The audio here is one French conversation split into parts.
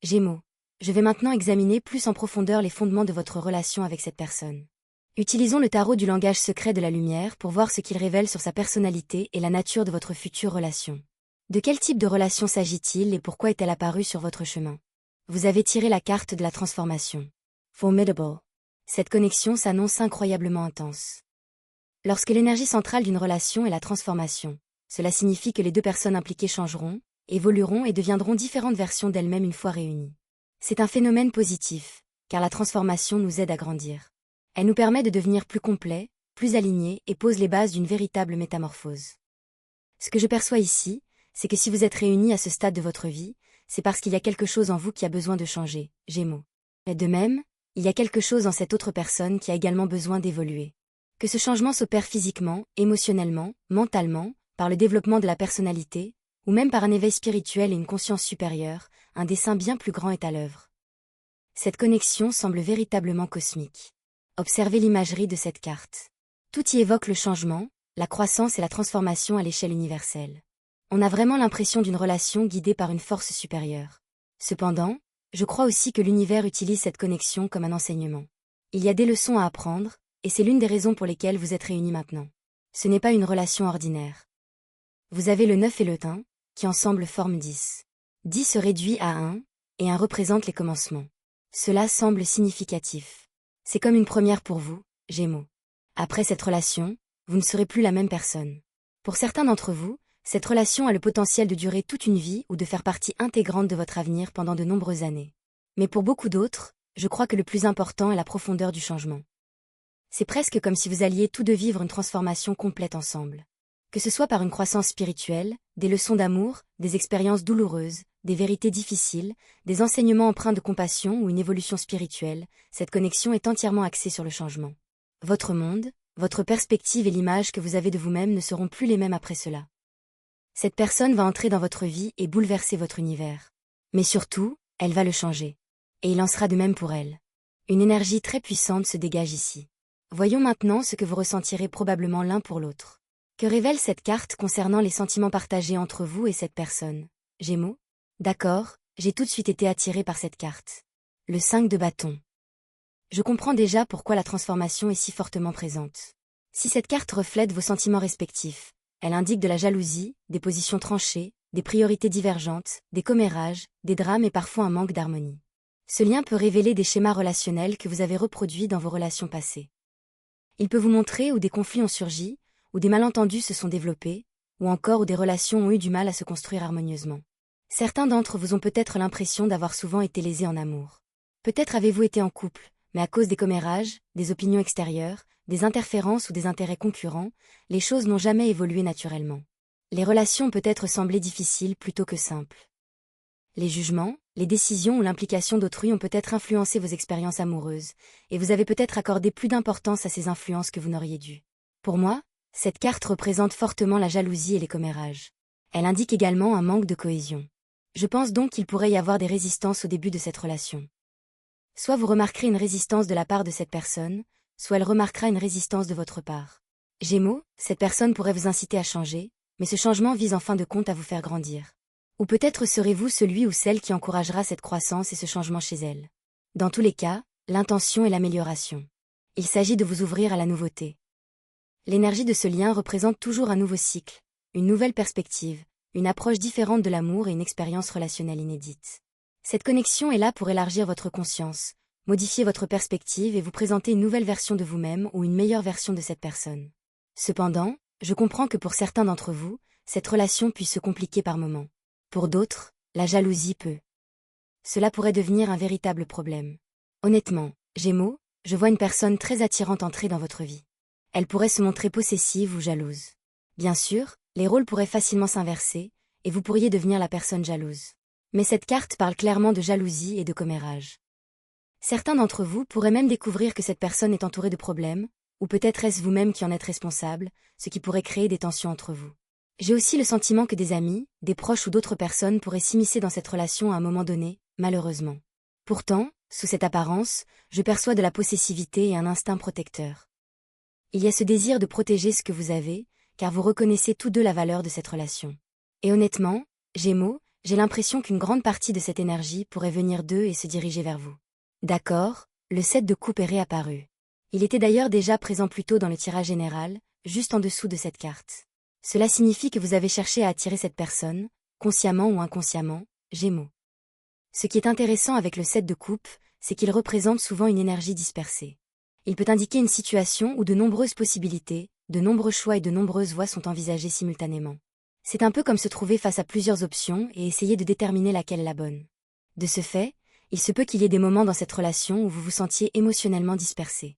Gémeaux. Je vais maintenant examiner plus en profondeur les fondements de votre relation avec cette personne. Utilisons le tarot du langage secret de la lumière pour voir ce qu'il révèle sur sa personnalité et la nature de votre future relation. De quel type de relation s'agit-il et pourquoi est-elle apparue sur votre chemin? Vous avez tiré la carte de la transformation. Formidable. Cette connexion s'annonce incroyablement intense. Lorsque l'énergie centrale d'une relation est la transformation, cela signifie que les deux personnes impliquées changeront, évolueront et deviendront différentes versions d'elles-mêmes une fois réunies. C'est un phénomène positif, car la transformation nous aide à grandir. Elle nous permet de devenir plus complets, plus alignés et pose les bases d'une véritable métamorphose. Ce que je perçois ici, c'est que si vous êtes réunis à ce stade de votre vie, c'est parce qu'il y a quelque chose en vous qui a besoin de changer, Gémeaux. Et de même, il y a quelque chose en cette autre personne qui a également besoin d'évoluer. Que ce changement s'opère physiquement, émotionnellement, mentalement, par le développement de la personnalité, ou même par un éveil spirituel et une conscience supérieure, un dessein bien plus grand est à l'œuvre. Cette connexion semble véritablement cosmique. Observez l'imagerie de cette carte. Tout y évoque le changement, la croissance et la transformation à l'échelle universelle. On a vraiment l'impression d'une relation guidée par une force supérieure. Cependant, je crois aussi que l'univers utilise cette connexion comme un enseignement. Il y a des leçons à apprendre, et c'est l'une des raisons pour lesquelles vous êtes réunis maintenant. Ce n'est pas une relation ordinaire. Vous avez le 9 et le 1, qui ensemble forment 10. 10 se réduit à 1, et 1 représente les commencements. Cela semble significatif. C'est comme une première pour vous, Gémeaux. Après cette relation, vous ne serez plus la même personne. Pour certains d'entre vous, cette relation a le potentiel de durer toute une vie ou de faire partie intégrante de votre avenir pendant de nombreuses années. Mais pour beaucoup d'autres, je crois que le plus important est la profondeur du changement. C'est presque comme si vous alliez tous deux vivre une transformation complète ensemble. Que ce soit par une croissance spirituelle, des leçons d'amour, des expériences douloureuses, des vérités difficiles, des enseignements empreints de compassion ou une évolution spirituelle, cette connexion est entièrement axée sur le changement. Votre monde, votre perspective et l'image que vous avez de vous-même ne seront plus les mêmes après cela. Cette personne va entrer dans votre vie et bouleverser votre univers. Mais surtout, elle va le changer. Et il en sera de même pour elle. Une énergie très puissante se dégage ici. Voyons maintenant ce que vous ressentirez probablement l'un pour l'autre. Que révèle cette carte concernant les sentiments partagés entre vous et cette personne, Gémeaux? D'accord, j'ai tout de suite été attiré par cette carte. Le 5 de bâton. Je comprends déjà pourquoi la transformation est si fortement présente. Si cette carte reflète vos sentiments respectifs, elle indique de la jalousie, des positions tranchées, des priorités divergentes, des commérages, des drames et parfois un manque d'harmonie. Ce lien peut révéler des schémas relationnels que vous avez reproduits dans vos relations passées. Il peut vous montrer où des conflits ont surgi, où des malentendus se sont développés, ou encore où des relations ont eu du mal à se construire harmonieusement. Certains d'entre vous ont peut-être l'impression d'avoir souvent été lésés en amour. Peut-être avez-vous été en couple, mais à cause des commérages, des opinions extérieures, des interférences ou des intérêts concurrents, les choses n'ont jamais évolué naturellement. Les relations ont peut-être semblé difficiles plutôt que simples. Les jugements, les décisions ou l'implication d'autrui ont peut-être influencé vos expériences amoureuses, et vous avez peut-être accordé plus d'importance à ces influences que vous n'auriez dû. Pour moi, cette carte représente fortement la jalousie et les commérages. Elle indique également un manque de cohésion. Je pense donc qu'il pourrait y avoir des résistances au début de cette relation. Soit vous remarquerez une résistance de la part de cette personne, soit elle remarquera une résistance de votre part. Gémeaux, cette personne pourrait vous inciter à changer, mais ce changement vise en fin de compte à vous faire grandir. Ou peut-être serez-vous celui ou celle qui encouragera cette croissance et ce changement chez elle. Dans tous les cas, l'intention est l'amélioration. Il s'agit de vous ouvrir à la nouveauté. L'énergie de ce lien représente toujours un nouveau cycle, une nouvelle perspective, une approche différente de l'amour et une expérience relationnelle inédite. Cette connexion est là pour élargir votre conscience, modifier votre perspective et vous présenter une nouvelle version de vous-même ou une meilleure version de cette personne. Cependant, je comprends que pour certains d'entre vous, cette relation puisse se compliquer par moments. Pour d'autres, la jalousie peut. Cela pourrait devenir un véritable problème. Honnêtement, Gémeaux, je vois une personne très attirante entrer dans votre vie. Elle pourrait se montrer possessive ou jalouse. Bien sûr, les rôles pourraient facilement s'inverser, et vous pourriez devenir la personne jalouse. Mais cette carte parle clairement de jalousie et de commérage. Certains d'entre vous pourraient même découvrir que cette personne est entourée de problèmes, ou peut-être est-ce vous-même qui en êtes responsable, ce qui pourrait créer des tensions entre vous. J'ai aussi le sentiment que des amis, des proches ou d'autres personnes pourraient s'immiscer dans cette relation à un moment donné, malheureusement. Pourtant, sous cette apparence, je perçois de la possessivité et un instinct protecteur. Il y a ce désir de protéger ce que vous avez, car vous reconnaissez tous deux la valeur de cette relation. Et honnêtement, Gémeaux, J'ai l'impression qu'une grande partie de cette énergie pourrait venir d'eux et se diriger vers vous. D'accord, le 7 de coupe est réapparu. Il était d'ailleurs déjà présent plus tôt dans le tirage général, juste en dessous de cette carte. Cela signifie que vous avez cherché à attirer cette personne, consciemment ou inconsciemment, Gémeaux. Ce qui est intéressant avec le 7 de coupe, c'est qu'il représente souvent une énergie dispersée. Il peut indiquer une situation où de nombreuses possibilités, de nombreux choix et de nombreuses voies sont envisagées simultanément. C'est un peu comme se trouver face à plusieurs options et essayer de déterminer laquelle est la bonne. De ce fait, il se peut qu'il y ait des moments dans cette relation où vous vous sentiez émotionnellement dispersé.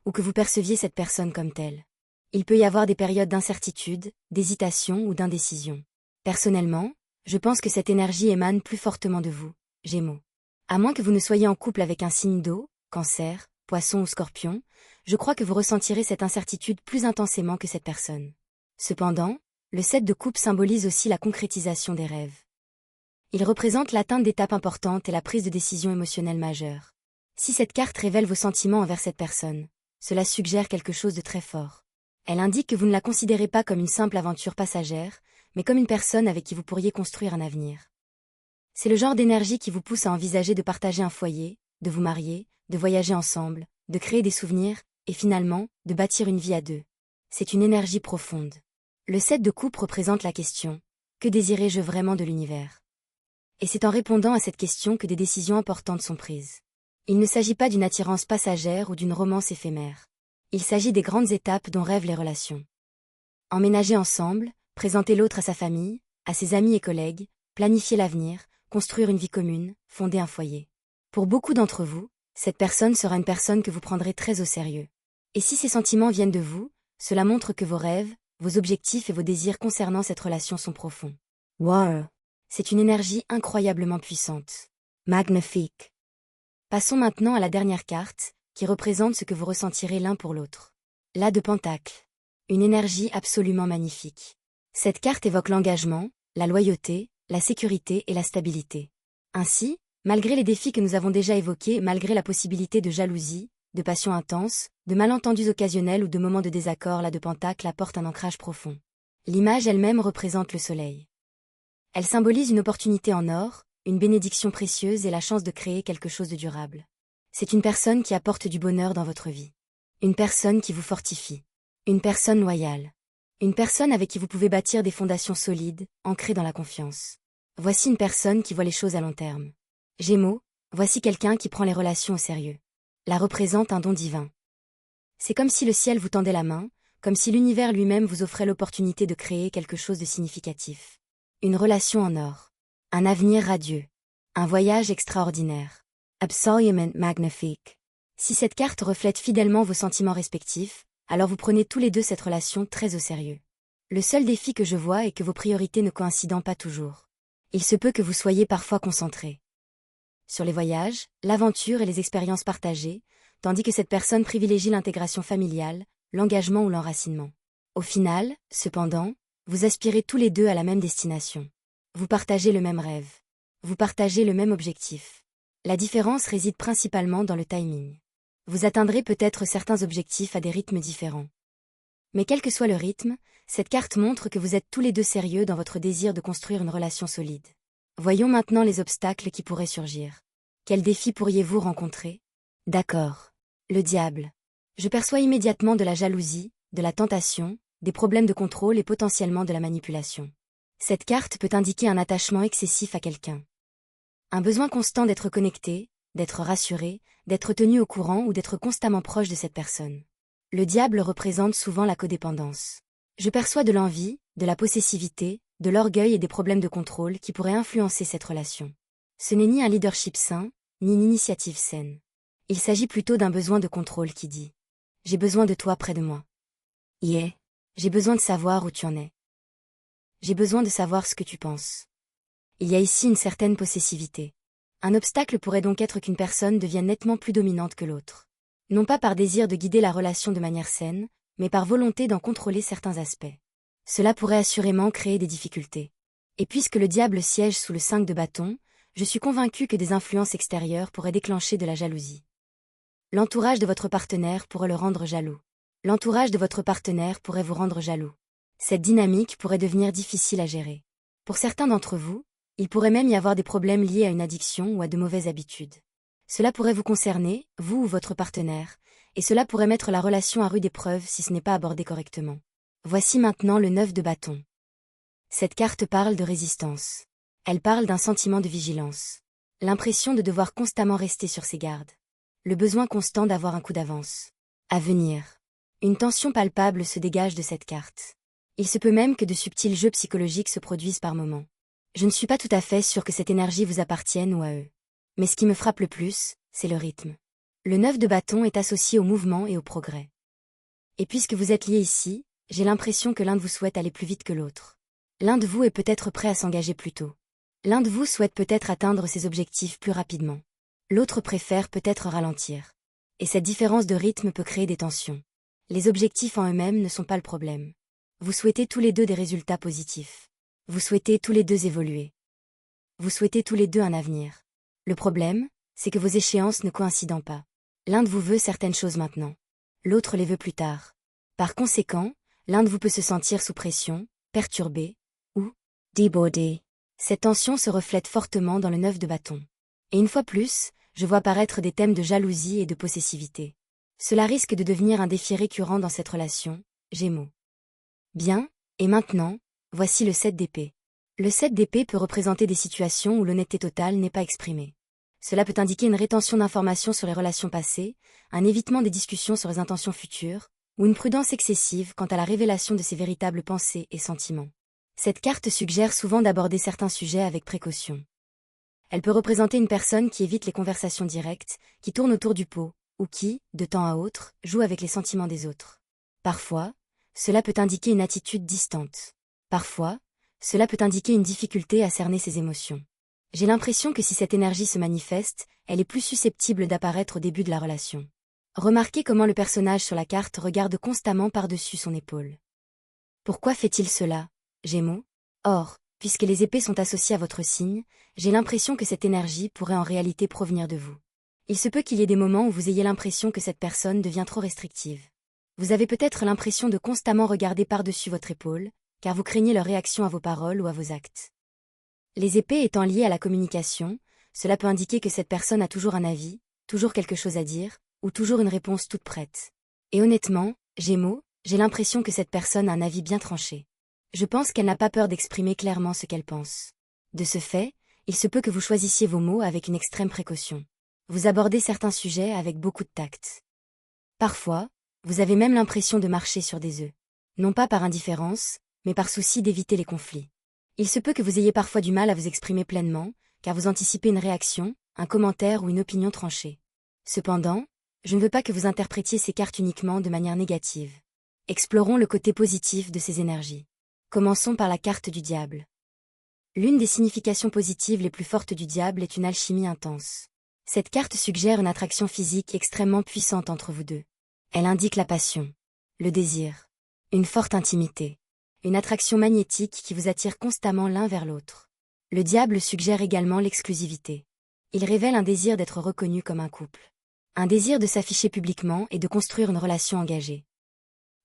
Ou que vous perceviez cette personne comme telle. Il peut y avoir des périodes d'incertitude, d'hésitation ou d'indécision. Personnellement, je pense que cette énergie émane plus fortement de vous, Gémeaux. À moins que vous ne soyez en couple avec un signe d'eau, Cancer, Poisson ou Scorpion, je crois que vous ressentirez cette incertitude plus intensément que cette personne. Cependant, le 7 de coupe symbolise aussi la concrétisation des rêves. Il représente l'atteinte d'étapes importantes et la prise de décisions émotionnelles majeures. Si cette carte révèle vos sentiments envers cette personne, cela suggère quelque chose de très fort. Elle indique que vous ne la considérez pas comme une simple aventure passagère, mais comme une personne avec qui vous pourriez construire un avenir. C'est le genre d'énergie qui vous pousse à envisager de partager un foyer, de vous marier, de voyager ensemble, de créer des souvenirs, et finalement, de bâtir une vie à deux. C'est une énergie profonde. Le 7 de coupe représente la question « Que désirez-je vraiment de l'univers ?» Et c'est en répondant à cette question que des décisions importantes sont prises. Il ne s'agit pas d'une attirance passagère ou d'une romance éphémère. Il s'agit des grandes étapes dont rêvent les relations. Emménager ensemble, présenter l'autre à sa famille, à ses amis et collègues, planifier l'avenir, construire une vie commune, fonder un foyer. Pour beaucoup d'entre vous, cette personne sera une personne que vous prendrez très au sérieux. Et si ces sentiments viennent de vous, cela montre que vos rêves, vos objectifs et vos désirs concernant cette relation sont profonds. Wow! C'est une énergie incroyablement puissante. Magnifique! Passons maintenant à la dernière carte, qui représente ce que vous ressentirez l'un pour l'autre. L'As de Pentacle. Une énergie absolument magnifique. Cette carte évoque l'engagement, la loyauté, la sécurité et la stabilité. Ainsi, malgré les défis que nous avons déjà évoqués, malgré la possibilité de jalousie, de passion intense, de malentendus occasionnels ou de moments de désaccord, l'As de Pentacle apporte un ancrage profond. L'image elle-même représente le soleil. Elle symbolise une opportunité en or, une bénédiction précieuse et la chance de créer quelque chose de durable. C'est une personne qui apporte du bonheur dans votre vie. Une personne qui vous fortifie. Une personne loyale. Une personne avec qui vous pouvez bâtir des fondations solides, ancrées dans la confiance. Voici une personne qui voit les choses à long terme. Gémeaux, voici quelqu'un qui prend les relations au sérieux. La représente un don divin. C'est comme si le ciel vous tendait la main, comme si l'univers lui-même vous offrait l'opportunité de créer quelque chose de significatif. Une relation en or. Un avenir radieux. Un voyage extraordinaire. Absolument magnifique. Si cette carte reflète fidèlement vos sentiments respectifs, alors vous prenez tous les deux cette relation très au sérieux. Le seul défi que je vois est que vos priorités ne coïncident pas toujours. Il se peut que vous soyez parfois concentrés sur les voyages, l'aventure et les expériences partagées, tandis que cette personne privilégie l'intégration familiale, l'engagement ou l'enracinement. Au final, cependant, vous aspirez tous les deux à la même destination. Vous partagez le même rêve. Vous partagez le même objectif. La différence réside principalement dans le timing. Vous atteindrez peut-être certains objectifs à des rythmes différents. Mais quel que soit le rythme, cette carte montre que vous êtes tous les deux sérieux dans votre désir de construire une relation solide. Voyons maintenant les obstacles qui pourraient surgir. Quels défis pourriez-vous rencontrer? D'accord. Le diable. Je perçois immédiatement de la jalousie, de la tentation, des problèmes de contrôle et potentiellement de la manipulation. Cette carte peut indiquer un attachement excessif à quelqu'un. Un besoin constant d'être connecté, d'être rassuré, d'être tenu au courant ou d'être constamment proche de cette personne. Le diable représente souvent la codépendance. Je perçois de l'envie, de la possessivité, de l'orgueil et des problèmes de contrôle qui pourraient influencer cette relation. Ce n'est ni un leadership sain, ni une initiative saine. Il s'agit plutôt d'un besoin de contrôle qui dit « J'ai besoin de toi près de moi. Yeah. J'ai besoin de savoir où tu en es. J'ai besoin de savoir ce que tu penses. » Il y a ici une certaine possessivité. Un obstacle pourrait donc être qu'une personne devienne nettement plus dominante que l'autre. Non pas par désir de guider la relation de manière saine, mais par volonté d'en contrôler certains aspects. Cela pourrait assurément créer des difficultés. Et puisque le diable siège sous le 5 de bâton, je suis convaincu que des influences extérieures pourraient déclencher de la jalousie. L'entourage de votre partenaire pourrait le rendre jaloux. L'entourage de votre partenaire pourrait vous rendre jaloux. Cette dynamique pourrait devenir difficile à gérer. Pour certains d'entre vous, Il pourrait même y avoir des problèmes liés à une addiction ou à de mauvaises habitudes. Cela pourrait vous concerner, vous ou votre partenaire, et cela pourrait mettre la relation à rude épreuve si ce n'est pas abordé correctement. Voici maintenant le 9 de bâton. Cette carte parle de résistance. Elle parle d'un sentiment de vigilance. L'impression de devoir constamment rester sur ses gardes. Le besoin constant d'avoir un coup d'avance. À venir. Une tension palpable se dégage de cette carte. Il se peut même que de subtils jeux psychologiques se produisent par moments. Je ne suis pas tout à fait sûr que cette énergie vous appartienne ou à eux. Mais ce qui me frappe le plus, c'est le rythme. Le 9 de bâton est associé au mouvement et au progrès. Et puisque vous êtes liés ici, j'ai l'impression que l'un de vous souhaite aller plus vite que l'autre. L'un de vous est peut-être prêt à s'engager plus tôt. L'un de vous souhaite peut-être atteindre ses objectifs plus rapidement. L'autre préfère peut-être ralentir. Et cette différence de rythme peut créer des tensions. Les objectifs en eux-mêmes ne sont pas le problème. Vous souhaitez tous les deux des résultats positifs. Vous souhaitez tous les deux évoluer. Vous souhaitez tous les deux un avenir. Le problème, c'est que vos échéances ne coïncident pas. L'un de vous veut certaines choses maintenant. L'autre les veut plus tard. Par conséquent, l'un de vous peut se sentir sous pression, perturbé, ou débordé. Cette tension se reflète fortement dans le 9 de bâton. Et une fois plus, je vois apparaître des thèmes de jalousie et de possessivité. Cela risque de devenir un défi récurrent dans cette relation, Gémeaux. Bien, et maintenant, voici le 7 d'épée. Le 7 d'épée peut représenter des situations où l'honnêteté totale n'est pas exprimée. Cela peut indiquer une rétention d'informations sur les relations passées, un évitement des discussions sur les intentions futures, ou une prudence excessive quant à la révélation de ses véritables pensées et sentiments. Cette carte suggère souvent d'aborder certains sujets avec précaution. Elle peut représenter une personne qui évite les conversations directes, qui tourne autour du pot, ou qui, de temps à autre, joue avec les sentiments des autres. Parfois, cela peut indiquer une attitude distante. Parfois, cela peut indiquer une difficulté à cerner ses émotions. J'ai l'impression que si cette énergie se manifeste, elle est plus susceptible d'apparaître au début de la relation. Remarquez comment le personnage sur la carte regarde constamment par-dessus son épaule. Pourquoi fait-il cela, Gémeaux? Or, puisque les épées sont associées à votre signe, j'ai l'impression que cette énergie pourrait en réalité provenir de vous. Il se peut qu'il y ait des moments où vous ayez l'impression que cette personne devient trop restrictive. Vous avez peut-être l'impression de constamment regarder par-dessus votre épaule, car vous craignez leur réaction à vos paroles ou à vos actes. Les épées étant liées à la communication, cela peut indiquer que cette personne a toujours un avis, toujours quelque chose à dire, ou toujours une réponse toute prête. Et honnêtement, Gémeaux, j'ai l'impression que cette personne a un avis bien tranché. Je pense qu'elle n'a pas peur d'exprimer clairement ce qu'elle pense. De ce fait, il se peut que vous choisissiez vos mots avec une extrême précaution. Vous abordez certains sujets avec beaucoup de tact. Parfois, vous avez même l'impression de marcher sur des œufs. Non pas par indifférence, mais par souci d'éviter les conflits. Il se peut que vous ayez parfois du mal à vous exprimer pleinement, car vous anticipez une réaction, un commentaire ou une opinion tranchée. Cependant, je ne veux pas que vous interprétiez ces cartes uniquement de manière négative. Explorons le côté positif de ces énergies. Commençons par la carte du diable. L'une des significations positives les plus fortes du diable est une alchimie intense. Cette carte suggère une attraction physique extrêmement puissante entre vous deux. Elle indique la passion, le désir, une forte intimité, une attraction magnétique qui vous attire constamment l'un vers l'autre. Le diable suggère également l'exclusivité. Il révèle un désir d'être reconnu comme un couple. Un désir de s'afficher publiquement et de construire une relation engagée.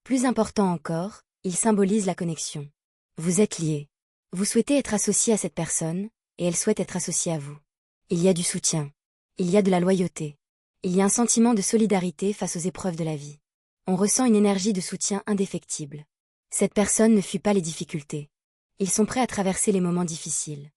Plus important encore, il symbolise la connexion. Vous êtes liés. Vous souhaitez être associé à cette personne, et elle souhaite être associée à vous. Il y a du soutien. Il y a de la loyauté. Il y a un sentiment de solidarité face aux épreuves de la vie. On ressent une énergie de soutien indéfectible. Cette personne ne fuit pas les difficultés. Ils sont prêts à traverser les moments difficiles.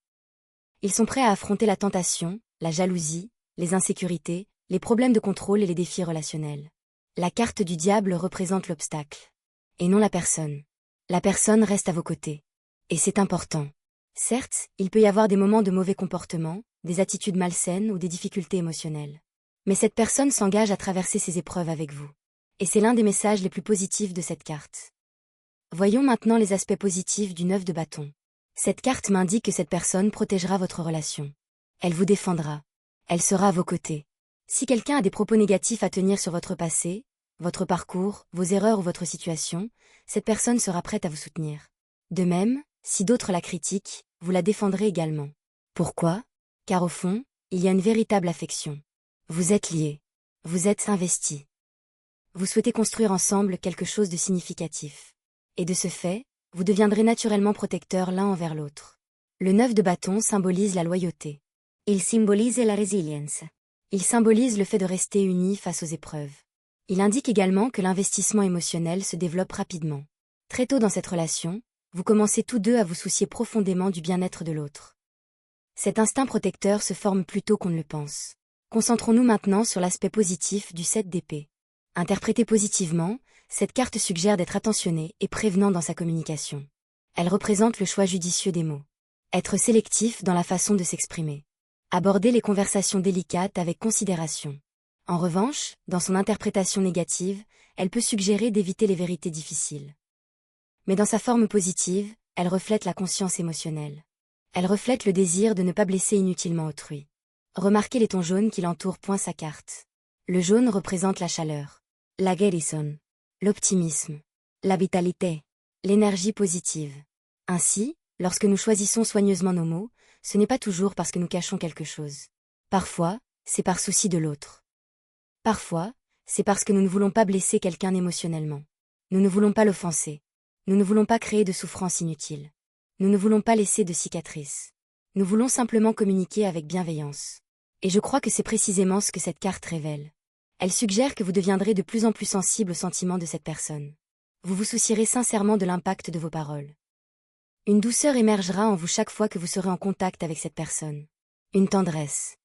Ils sont prêts à affronter la tentation, la jalousie, les insécurités, les problèmes de contrôle et les défis relationnels. La carte du diable représente l'obstacle. Et non la personne. La personne reste à vos côtés. Et c'est important. Certes, il peut y avoir des moments de mauvais comportement, des attitudes malsaines ou des difficultés émotionnelles. Mais cette personne s'engage à traverser ces épreuves avec vous. Et c'est l'un des messages les plus positifs de cette carte. Voyons maintenant les aspects positifs du 9 de bâton. Cette carte m'indique que cette personne protégera votre relation. Elle vous défendra. Elle sera à vos côtés. Si quelqu'un a des propos négatifs à tenir sur votre passé, votre parcours, vos erreurs ou votre situation, cette personne sera prête à vous soutenir. De même, si d'autres la critiquent, vous la défendrez également. Pourquoi? Car au fond, il y a une véritable affection. Vous êtes liés. Vous êtes investis. Vous souhaitez construire ensemble quelque chose de significatif. Et de ce fait, vous deviendrez naturellement protecteurs l'un envers l'autre. Le 9 de bâton symbolise la loyauté. Il symbolise la résilience. Il symbolise le fait de rester uni face aux épreuves. Il indique également que l'investissement émotionnel se développe rapidement. Très tôt dans cette relation, vous commencez tous deux à vous soucier profondément du bien-être de l'autre. Cet instinct protecteur se forme plus tôt qu'on ne le pense. Concentrons-nous maintenant sur l'aspect positif du 7 d'épée. Interprétée positivement, cette carte suggère d'être attentionné et prévenant dans sa communication. Elle représente le choix judicieux des mots. Être sélectif dans la façon de s'exprimer. Aborder les conversations délicates avec considération. En revanche, dans son interprétation négative, elle peut suggérer d'éviter les vérités difficiles. Mais dans sa forme positive, elle reflète la conscience émotionnelle. Elle reflète le désir de ne pas blesser inutilement autrui. Remarquez les tons jaunes qui l'entourent. Sa carte. Le jaune représente la chaleur, la guérison, l'optimisme, la vitalité, l'énergie positive. Ainsi, lorsque nous choisissons soigneusement nos mots, ce n'est pas toujours parce que nous cachons quelque chose. Parfois, c'est par souci de l'autre. Parfois, c'est parce que nous ne voulons pas blesser quelqu'un émotionnellement. Nous ne voulons pas l'offenser. Nous ne voulons pas créer de souffrance inutile. Nous ne voulons pas laisser de cicatrices. Nous voulons simplement communiquer avec bienveillance. Et je crois que c'est précisément ce que cette carte révèle. Elle suggère que vous deviendrez de plus en plus sensible aux sentiments de cette personne. Vous vous soucierez sincèrement de l'impact de vos paroles. Une douceur émergera en vous chaque fois que vous serez en contact avec cette personne. Une tendresse.